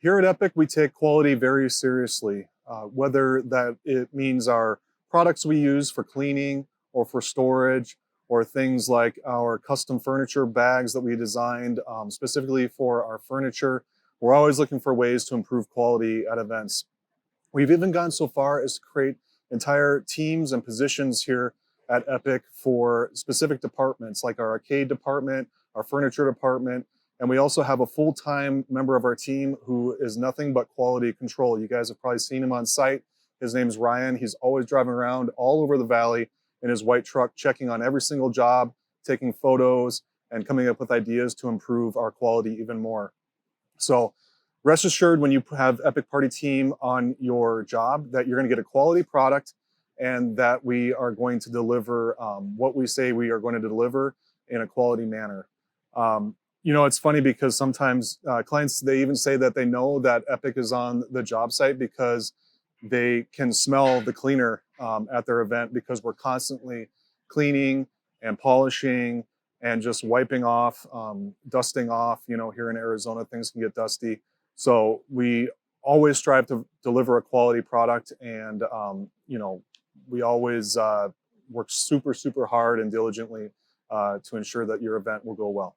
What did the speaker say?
Here at Epic, we take quality very seriously, whether that it means our products we use for cleaning or for storage, or things like our custom furniture bags that we designed specifically for our furniture. We're always looking for ways to improve quality at events. We've even gone so far as to create entire teams and positions here at Epic for specific departments, like our arcade department, our furniture department, and we also have a full-time member of our team who is nothing but quality control. You guys have probably seen him on site. His name's Ryan. He's always driving around all over the valley in his white truck, checking on every single job, taking photos, and coming up with ideas to improve our quality even more. So rest assured, when you have Epic Party Team on your job, that you're going to get a quality product and that we are going to deliver what we say we are going to deliver in a quality manner. It's funny because sometimes clients, they even say that they know that Epic is on the job site because they can smell the cleaner at their event, because we're constantly cleaning and polishing and just wiping off, dusting off. Here in Arizona, things can get dusty. So we always strive to deliver a quality product, and we always work super, super hard and diligently to ensure that your event will go well.